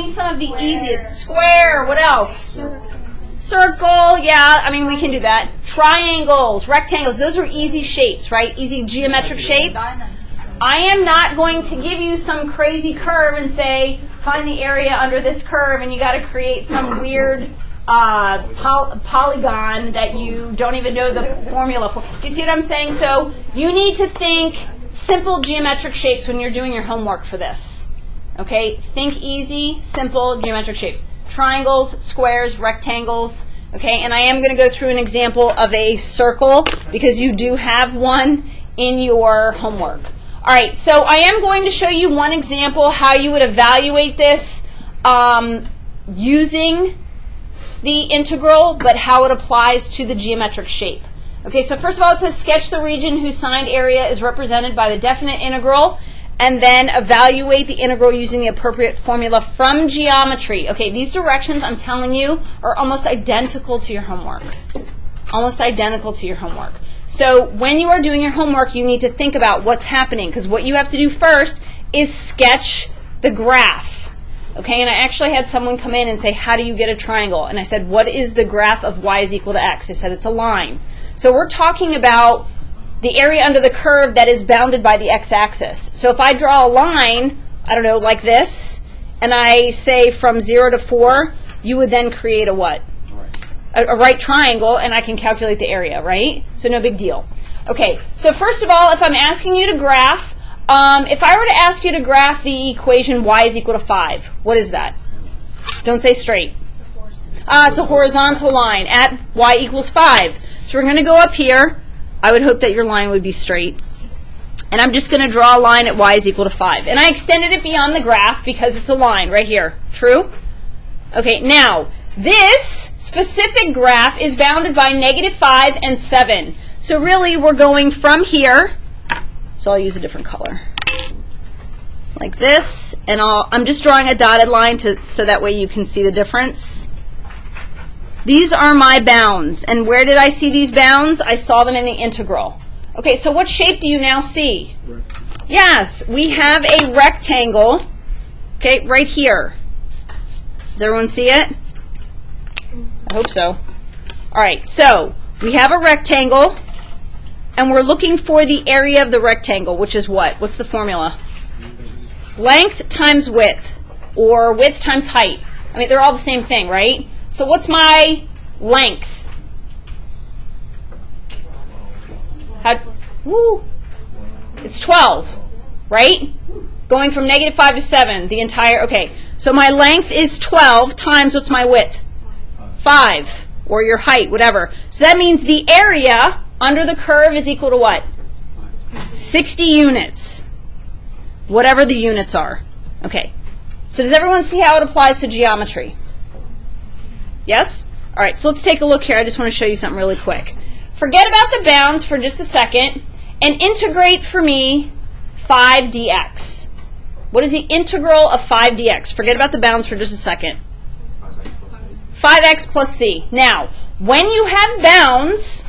Some of the easiest. Square, what else? Circle, yeah, I mean, we can do that. Triangles, rectangles, those are easy shapes, right? Easy geometric shapes. I am not going to give you some crazy curve and say, find the area under this curve, and you got to create some weird polygon that you don't even know the formula for. Do you see what I'm saying? So you need to think simple geometric shapes when you're doing your homework for this. Okay, think easy, simple geometric shapes. Triangles, squares, rectangles. Okay, and I am going to go through an example of a circle because you do have one in your homework. All right, so I am going to show you one example how you would evaluate this using the integral, but how it applies to the geometric shape. Okay, so first of all, it says sketch the region whose signed area is represented by the definite integral, and then evaluate the integral using the appropriate formula from geometry. Okay, these directions, I'm telling you, are almost identical to your homework. Almost identical to your homework. So when you are doing your homework, you need to think about what's happening, because what you have to do first is sketch the graph. Okay, and I actually had someone come in and say, how do you get a triangle? And I said, what is the graph of y is equal to x? They said, it's a line. So we're talking about the area under the curve that is bounded by the x-axis. So if I draw a line, I don't know, like this, and I say from 0 to 4, you would then create a what? A right triangle, and I can calculate the area, right? So no big deal. Okay, so first of all, if I'm asking you to graph, if I were to ask you to graph the equation y is equal to 5, what is that? Don't say straight. It's a horizontal line at y equals 5. So we're going to go up here. I would hope that your line would be straight. And I'm just going to draw a line at y is equal to 5. And I extended it beyond the graph because it's a line right here. True? Okay, now, this specific graph is bounded by -5 and 7. So really, we're going from here. So I'll use a different color. Like this. And I'm just drawing a dotted line so that way you can see the difference. These are my bounds. And where did I see these bounds? I saw them in the integral. Okay, so what shape do you now see? Yes, we have a rectangle, okay, right here. Does everyone see it? I hope so. All right, so we have a rectangle, and we're looking for the area of the rectangle, which is what? What's the formula? Length times width, or width times height. I mean, they're all the same thing, right? So what's my length? It's 12, right? Going from -5 to 7, the entire, okay. So my length is 12 times, what's my width? 5, or your height, whatever. So that means the area under the curve is equal to what? 60 units. Whatever the units are. Okay. So does everyone see how it applies to geometry? Yes? All right, so let's take a look here. I just want to show you something really quick. Forget about the bounds for just a second and integrate for me 5 dx. What is the integral of 5 dx? Forget about the bounds for just a second. 5x plus c. Now, when you have bounds,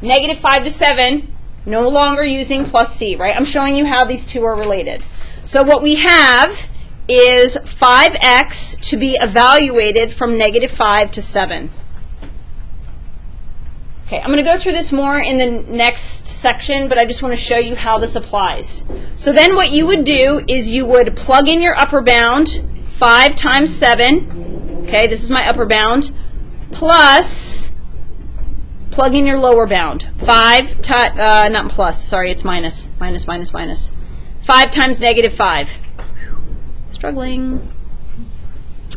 -5 to 7, no longer using plus c, right? I'm showing you how these two are related. So what we have is 5x to be evaluated from -5 to 7. Okay, I'm going to go through this more in the next section, but I just want to show you how this applies. So then what you would do is you would plug in your upper bound, 5 times 7. Okay, this is my upper bound, plus plug in your lower bound. 5 times, not plus, sorry, it's minus. 5 times -5. Struggling.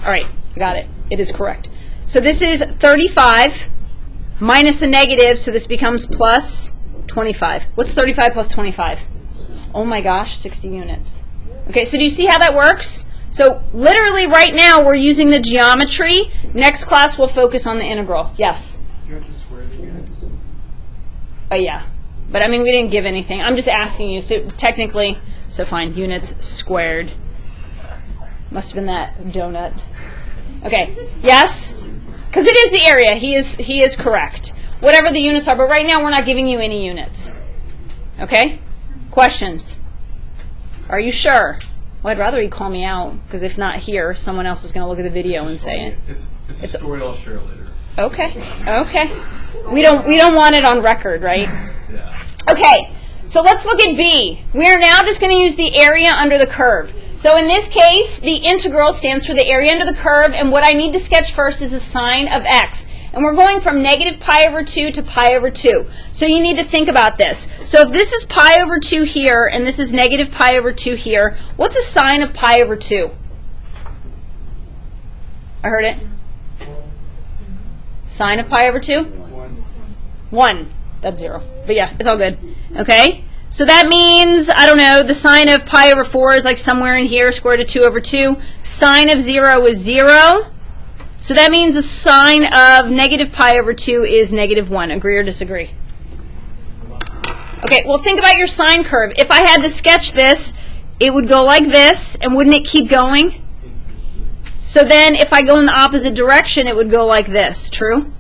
All right, I got it. It is correct. So this is 35 minus a negative, so this becomes plus 25. What's 35 plus 25? Oh my gosh, 60 units. Okay, so do you see how that works? So literally right now we're using the geometry. Next class we'll focus on the integral. Yes? Do you have to square the units? Yeah. But I mean, we didn't give anything. I'm just asking you. So technically, so fine, units squared. Must have been that donut. Okay. Yes? Because it is the area. He is correct. Whatever the units are. But right now we're not giving you any units. Okay? Questions? Are you sure? Well, I'd rather you call me out, because if not here, someone else is going to look at the video and say it. It's a story I'll share later. Okay. We don't want it on record, right? Yeah. Okay, so let's look at B. We are now just going to use the area under the curve. So in this case, the integral stands for the area under the curve, and what I need to sketch first is the sine of x. And we're going from negative pi over 2 to pi over 2. So you need to think about this. So if this is pi over 2 here, and this is negative pi over 2 here, what's a sine of pi over 2? I heard it. Sine of pi over 2? 1. That's 0. But yeah, it's all good. Okay? So that means, I don't know, the sine of pi over 4 is like somewhere in here, square root of 2 over 2. Sine of 0 is 0. So that means the sine of negative pi over 2 is negative 1. Agree or disagree? Okay, well think about your sine curve. If I had to sketch this, it would go like this, and wouldn't it keep going? So then if I go in the opposite direction, it would go like this. True?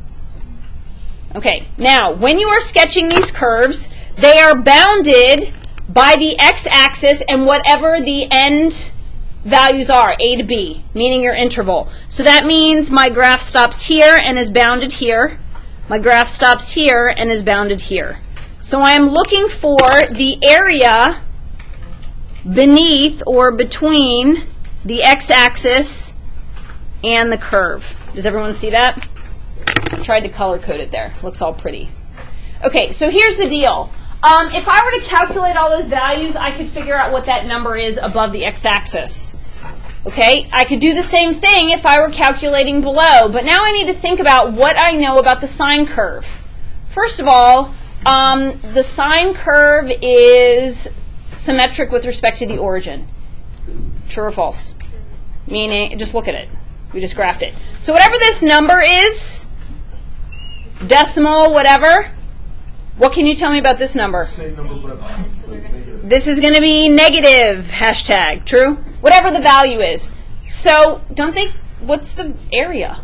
Okay, now when you are sketching these curves, they are bounded by the x-axis and whatever the end values are, a to b, meaning your interval. So that means my graph stops here and is bounded here. My graph stops here and is bounded here. So I am looking for the area beneath or between the x-axis and the curve. Does everyone see that? I tried to color code it there. Looks all pretty. Okay, so here's the deal. If I were to calculate all those values, I could figure out what that number is above the x-axis. Okay, I could do the same thing if I were calculating below, but now I need to think about what I know about the sine curve. First of all, the sine curve is symmetric with respect to the origin. True or false? Meaning, just look at it. We just graphed it. So whatever this number is, decimal, whatever, what can you tell me about this number? This is going to be negative, hashtag, true? Whatever the value is. So don't think, what's the area?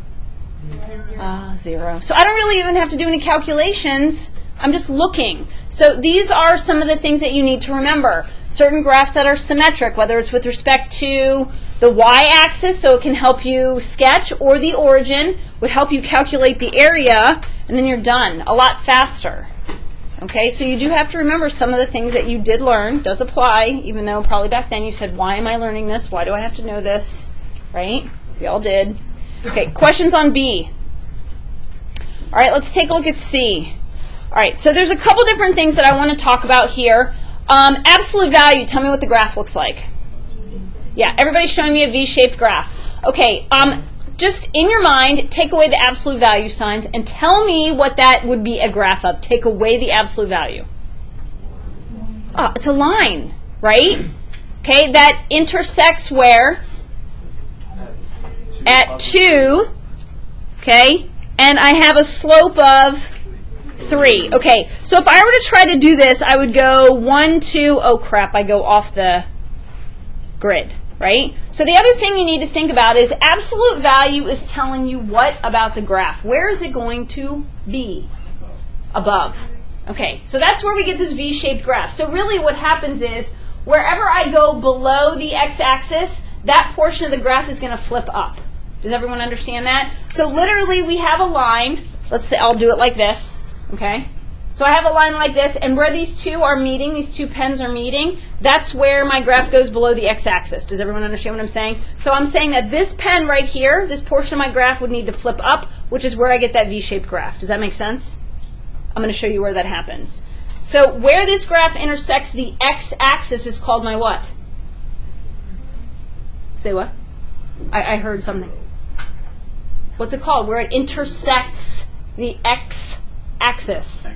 0. So I don't really even have to do any calculations. I'm just looking. So these are some of the things that you need to remember. Certain graphs that are symmetric, whether it's with respect to the y-axis, so it can help you sketch, or the origin would help you calculate the area, and then you're done a lot faster. Okay, so you do have to remember some of the things that you did learn does apply, even though probably back then you said, why am I learning this? Why do I have to know this? Right? We all did. Okay, questions on B. All right, let's take a look at C. All right, so there's a couple different things that I want to talk about here. Absolute value, tell me what the graph looks like. Yeah, everybody's showing me a V-shaped graph. Okay, just in your mind, take away the absolute value signs and tell me what that would be a graph of. Take away the absolute value. Oh, it's a line, right? Okay, that intersects where? At 2. Okay, and I have a slope of 3. Okay, so if I were to try to do this, I would go 1, 2, oh crap, I go off the grid. Right? So the other thing you need to think about is absolute value is telling you what about the graph. Where is it going to be? Above. Okay, so that's where we get this V-shaped graph. So really what happens is wherever I go below the x-axis, that portion of the graph is going to flip up. Does everyone understand that? So literally we have a line. Let's say I'll do it like this. Okay? So I have a line like this, and where these two are meeting, these two pens are meeting, that's where my graph goes below the x-axis. Does everyone understand what I'm saying? So I'm saying that this pen right here, this portion of my graph would need to flip up, which is where I get that V-shaped graph. Does that make sense? I'm going to show you where that happens. So where this graph intersects the x-axis is called my what? Say what? I heard something. What's it called? Where it intersects the x-axis.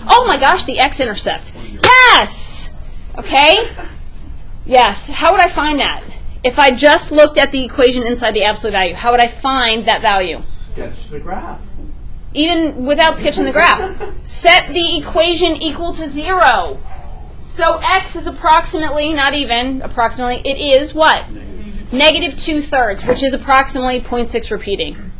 Oh my gosh, the x-intercept. Yes! Okay? Yes. How would I find that? If I just looked at the equation inside the absolute value, how would I find that value? Sketch the graph. Even without sketching the graph. Set the equation equal to 0. So x is approximately, not even, approximately, it is what? Negative 2/3, which is approximately 0.6 repeating.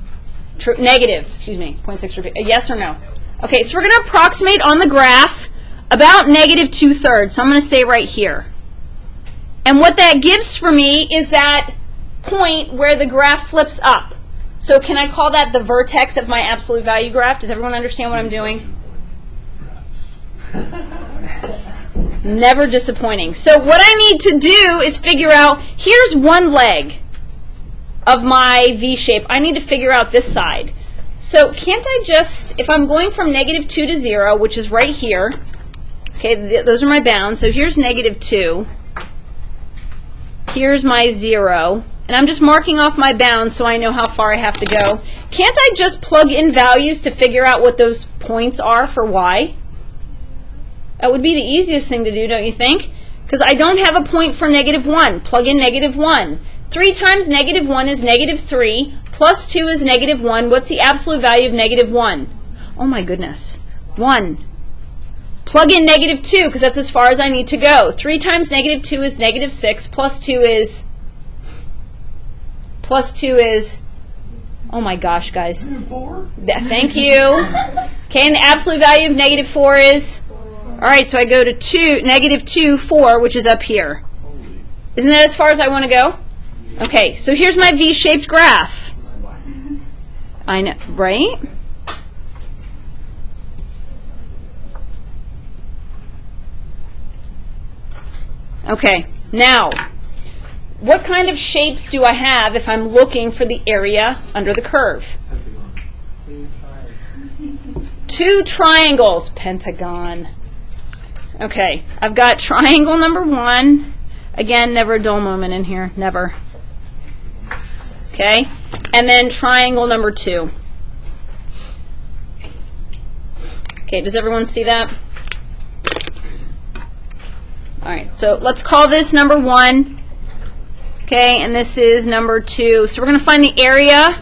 Negative, excuse me, 0.6 repeating. Yes or no? Okay, so we're going to approximate on the graph about negative 2/3. So I'm going to say right here. And what that gives for me is that point where the graph flips up. So can I call that the vertex of my absolute value graph? Does everyone understand what I'm doing? Never disappointing. So what I need to do is figure out, here's one leg of my V shape. I need to figure out this side. So can't I just, if I'm going from -2 to 0, which is right here, okay, those are my bounds. So here's -2. Here's my 0. And I'm just marking off my bounds so I know how far I have to go. Can't I just plug in values to figure out what those points are for y? That would be the easiest thing to do, don't you think? Because I don't have a point for -1. Plug in -1. 3 times -1 is -3, plus 2 is -1. What's the absolute value of -1? Oh my goodness. 1. Plug in -2, because that's as far as I need to go. 3 times -2 is -6, plus 2 is... oh my gosh, guys. 4? Thank you. Okay, and the absolute value of -4 is... All right, so I go to -2, 4, which is up here. Isn't that as far as I want to go? Okay, so here's my V-shaped graph. I know, right? Okay, now, what kind of shapes do I have if I'm looking for the area under the curve? Two triangles. Pentagon. Okay, I've got triangle number 1. Again, never a dull moment in here. Never. Okay, and then triangle number 2. Okay, does everyone see that? All right, so let's call this number 1. Okay, and this is number 2. So we're going to find the area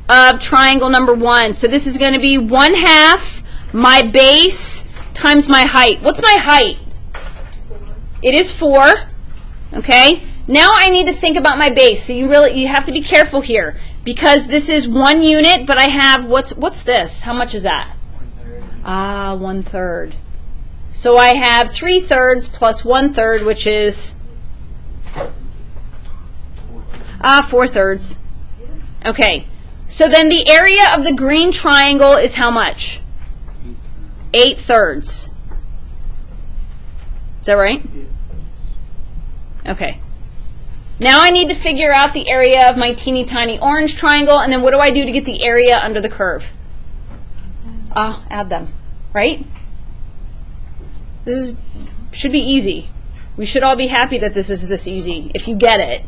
of triangle number 1. So this is going to be 1/2 my base times my height. What's my height? 4. It is 4. Okay, now I need to think about my base. So you have to be careful here because this is 1 unit, but I have what's this? How much is that? 1/3. 1/3. So I have 3/3 plus 1/3, which is 4/3. Okay. So then the area of the green triangle is how much? 8/3. Is that right? Okay. Now I need to figure out the area of my teeny tiny orange triangle, and then what do I do to get the area under the curve? Add them, right? This should be easy. We should all be happy that this is this easy, if you get it.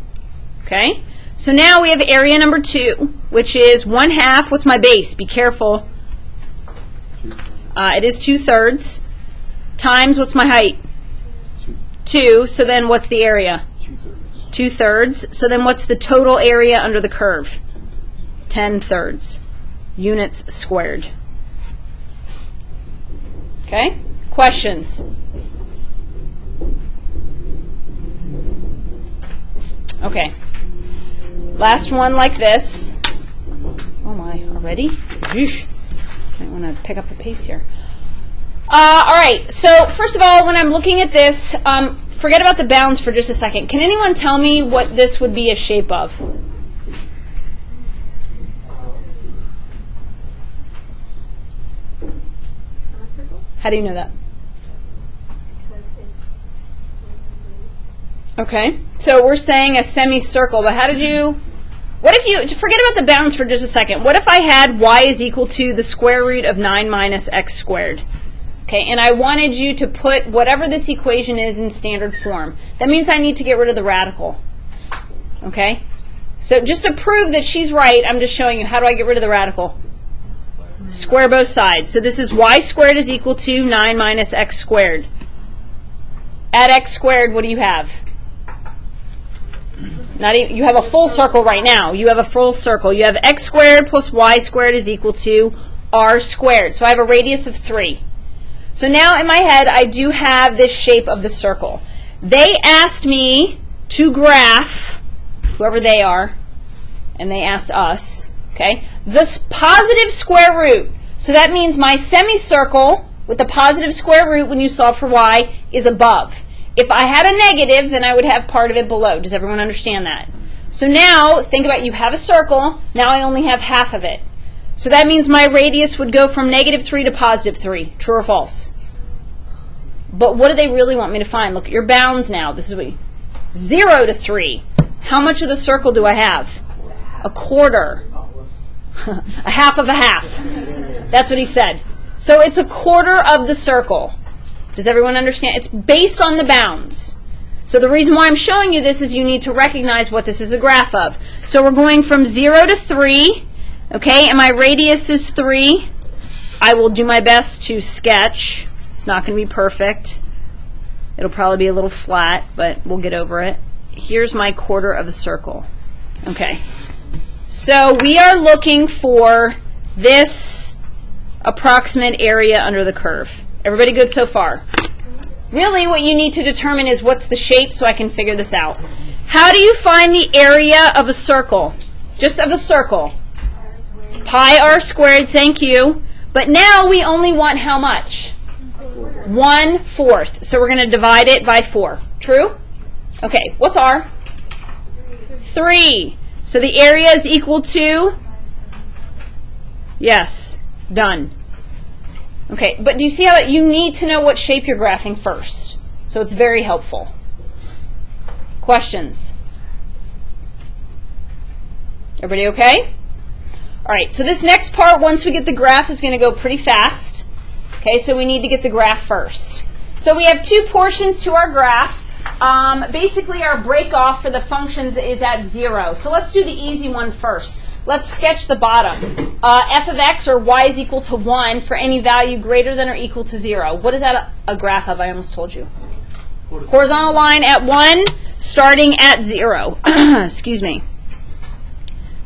Okay? So now we have area number 2, which is 1/2. What's my base? Be careful. It is 2/3 times, what's my height? 2. So then what's the area? 2/3. So then what's the total area under the curve? 10/3 units squared. Okay? Questions? Okay. Last one like this. Oh my, already? Yeesh. I want to pick up the pace here. All right, so first of all, when I'm looking at this, forget about the bounds for just a second. Can anyone tell me what this would be a shape of? Semicircle? How do you know that? Because it's Okay, so we're saying a semicircle, but how did you... What if you... Forget about the bounds for just a second. What if I had y is equal to the square root of 9 minus x squared? Okay, and I wanted you to put whatever this equation is in standard form. That means I need to get rid of the radical. Okay? So just to prove that she's right, I'm just showing you how do I get rid of the radical? Square both sides. So this is y squared is equal to 9 minus x squared. At x squared, what do you have? Not even, you have a full circle right now. You have a full circle. You have x squared plus y squared is equal to r squared. So I have a radius of 3. So now in my head, I do have this shape of the circle. They asked me to graph, whoever they are, and they asked us, okay, this positive square root. So that means my semicircle with the positive square root when you solve for y is above. If I had a negative, then I would have part of it below. Does everyone understand that? So now, think about, you have a circle, now I only have half of it. So that means my radius would go from -3 to +3. True or false? But what do they really want me to find? Look at your bounds now. This is what 0 to 3. How much of the circle do I have? A quarter. A half of a half. That's what he said. So it's a quarter of the circle. Does everyone understand? It's based on the bounds. So the reason why I'm showing you this is you need to recognize what this is a graph of. So we're going from 0 to 3, okay, and my radius is 3. I will do my best to sketch. It's not going to be perfect. It'll probably be a little flat, but we'll get over it. Here's my quarter of a circle. Okay. So we are looking for this approximate area under the curve. Everybody good so far? Really, what you need to determine is what's the shape so I can figure this out. How do you find the area of a circle? Just of a circle. Pi r squared, thank you. But now we only want how much? 1/4. So we're going to divide it by 4. True? Okay, what's r? 3. So the area is equal to? Yes, done. Okay, but do you see how you need to know what shape you're graphing first? So it's very helpful. Questions? Everybody okay? All right, so this next part, once we get the graph, is going to go pretty fast. Okay, so we need to get the graph first. So we have two portions to our graph. Basically, our break off for the functions is at 0. So let's do the easy one first. Let's sketch the bottom. F of x, or y, is equal to 1 for any value greater than or equal to 0. What is that a graph of? I almost told you. Horizontal line at 1, starting at 0. Excuse me.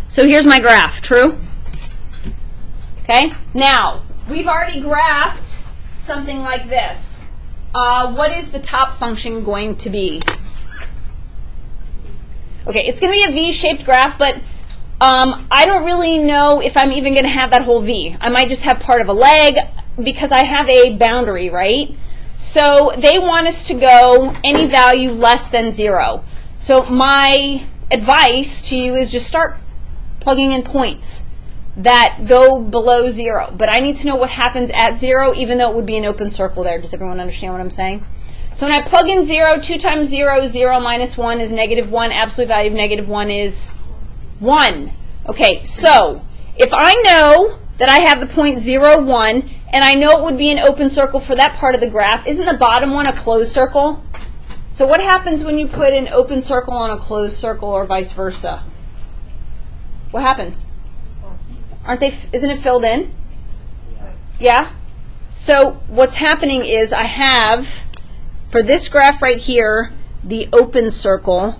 So here's my graph. True? Okay. Now, we've already graphed something like this. What is the top function going to be? Okay, it's going to be a V-shaped graph, but I don't really know if I'm even going to have that whole V. I might just have part of a leg because I have a boundary, right? So they want us to go any value less than 0. So my advice to you is just start plugging in points that go below 0. But I need to know what happens at 0, even though it would be an open circle there. Does everyone understand what I'm saying? So when I plug in 0, 2 times 0, 0 minus 1 is -1. Absolute value of -1 is 1. Okay, so if I know that I have the point 0, 1, and I know it would be an open circle for that part of the graph, isn't the bottom one a closed circle? So what happens when you put an open circle on a closed circle or vice versa? What happens? Isn't it filled in? Yeah? So what's happening is I have, for this graph right here, the open circle.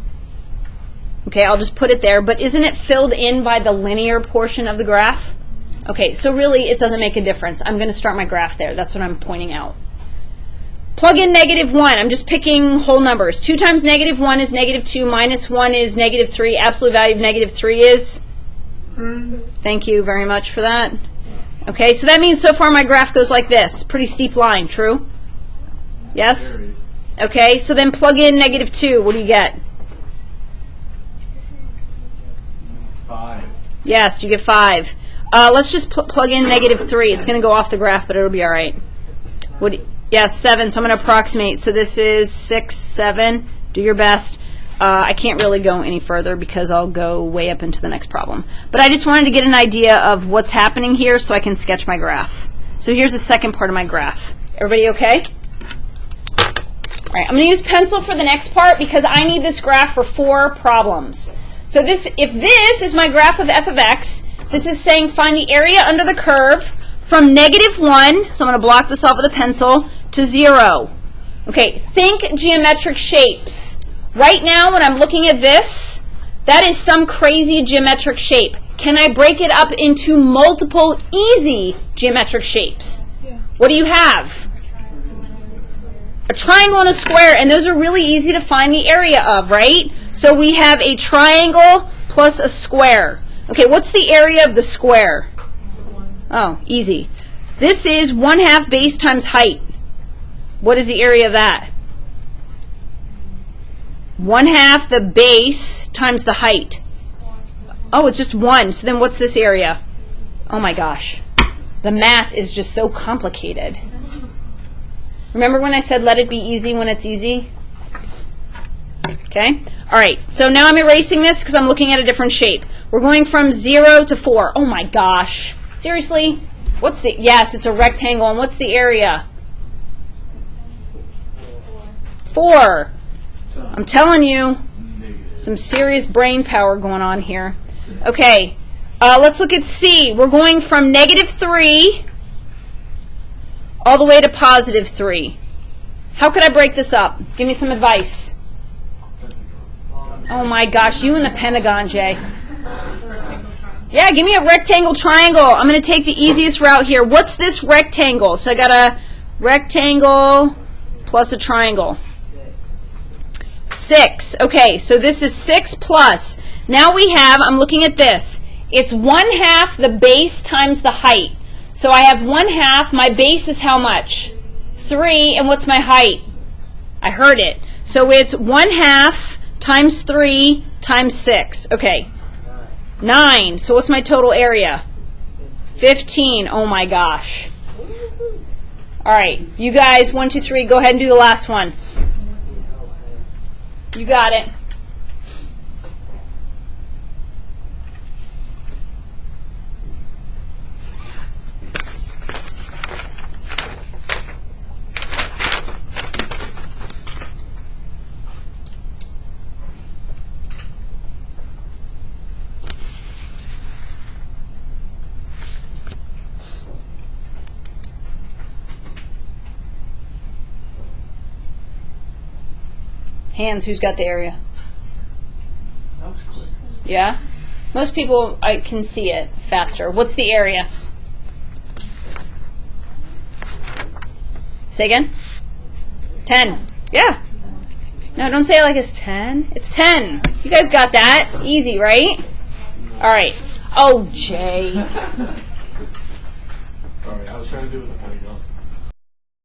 Okay, I'll just put it there, but isn't it filled in by the linear portion of the graph? Okay, so really it doesn't make a difference. I'm going to start my graph there. That's what I'm pointing out. Plug in -1. I'm just picking whole numbers. 2 times -1 is -2, minus 1 is -3. Absolute value of -3 is? Thank you very much for that. Okay, so that means so far my graph goes like this. Pretty steep line, true? Yes? Okay, so then plug in -2. What do you get? 5. Yes, you get 5. Let's just plug in -3. It's going to go off the graph, but it'll be all right. Yes, 7. So I'm going to approximate. So this is 6, 7. Do your best. I can't really go any further because I'll go way up into the next problem. But I just wanted to get an idea of what's happening here so I can sketch my graph. So here's the second part of my graph. Everybody okay? All right, I'm going to use pencil for the next part because I need this graph for 4 problems. So if this is my graph of f of x, this is saying find the area under the curve from -1, so I'm going to block this off with a pencil, to 0. Okay, think geometric shapes. Right now, when I'm looking at this, that is some crazy geometric shape. Can I break it up into multiple easy geometric shapes? Yeah. What do you have? A triangle and a square, and those are really easy to find the area of, right? So we have a triangle plus a square. Okay, what's the area of the square? Oh, easy. This is 1/2 base times height. What is the area of that? 1/2 the base times the height. Oh, it's just 1. So then what's this area? Oh my gosh. The math is just so complicated. Remember when I said let it be easy when it's easy? Okay? All right. So now I'm erasing this because I'm looking at a different shape. We're going from 0 to 4. Oh my gosh. Seriously? What's the... Yes, it's a rectangle. And what's the area? 4. I'm telling you, some serious brain power going on here. Okay. Let's look at C. We're going from -3 all the way to +3. How could I break this up? Give me some advice. Oh my gosh, you and the Pentagon, Jay. Yeah, give me a rectangle triangle. I'm going to take the easiest route here. What's this rectangle? So I got a rectangle plus a triangle. 6. Okay, so this is 6 plus. Now we have, I'm looking at this. It's 1/2 the base times the height. So I have 1/2. My base is how much? 3. And what's my height? I heard it. So it's 1/2 times 3 times 6. Okay. 9. So what's my total area? 15. Oh my gosh. All right. You guys, 1, 2, 3, go ahead and do the last one. You got it. Hands, who's got the area? That was quick. Yeah? Most people, I can see it faster. What's the area? Say again? 10. Yeah. No, don't say it like it's 10. It's 10. You guys got that. Easy, right? All right. Oh, Jay. Sorry, I was trying to do it with the Pentagon.